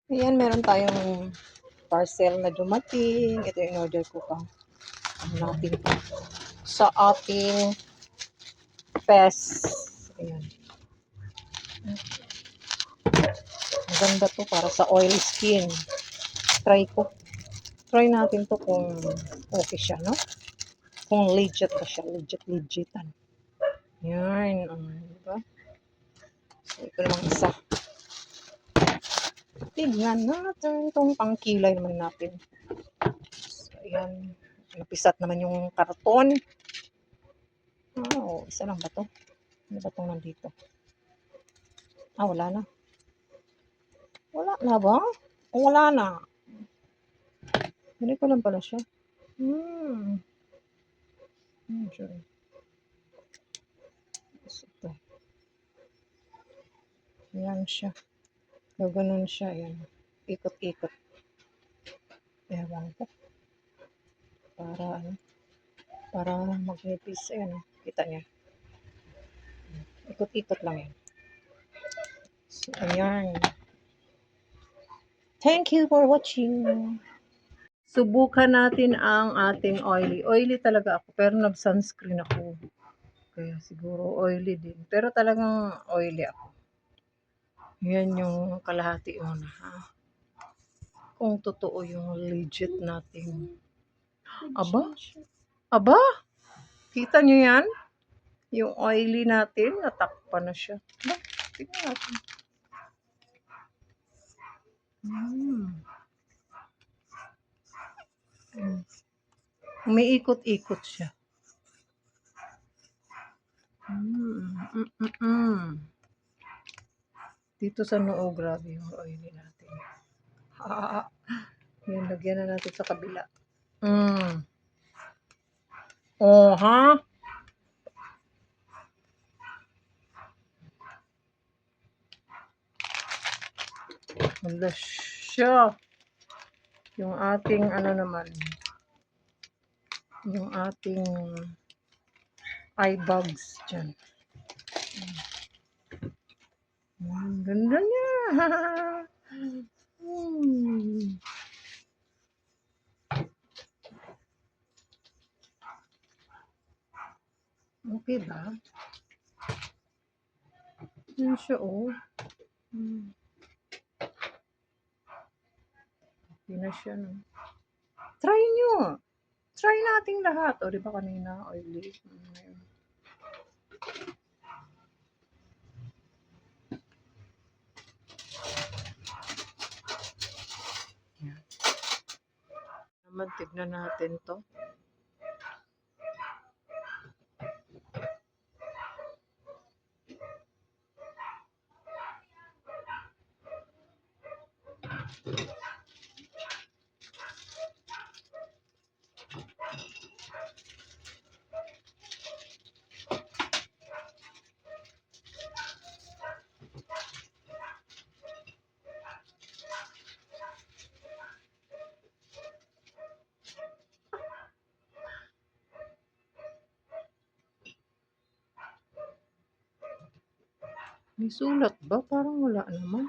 Ayan, meron tayong parcel na dumating. Ito yung order ko pa. Natin sa ating PES. Ayan. Maganda to para sa oily skin. Try ko. Try natin to kung okay siya, no? Kung legit ba siya. Legitan. Yan. Diba? So, ito namang isa. Tignan natin itong pangkilay naman natin. So, ayan. Napisat naman yung karton. Oh, isa lang ba to? Ano ba itong nandito? Wala na. Wala na ba? Wala na. Ganito lang pala siya. Sure. Ito. Ayan siya. Gaganon siya. Ayan. Ikot-ikot. Ewan ko. Para magnipis. Ayan. Kita niya. Ikot-ikot lang yan. So, ayan. Thank you for watching. Subukan natin ang ating oily. Oily talaga ako, pero nag-sunscreen ako. Kaya siguro oily din. Pero talagang oily ako. Yan yung kalahati una. Kung totoo yung legit nating. Aba, kita nyo yan? Yung oily natin, natakpan na siya. Tingnan natin. Umiikot-ikot siya. Dito sa noo, grabe yung oily natin. Yan, lagyan na natin sa kabila. Oh, ha? Wala siya. Yung ating ano naman. Yung ating eye bags dyan. Ganda niya. Okay ba? Yan siya, oh. Okay na siya, no? Try nyo. Try nating lahat. O, di ba kanina, oily. Yan. Naman, tignan natin to. May sulat ba? Parang wala naman.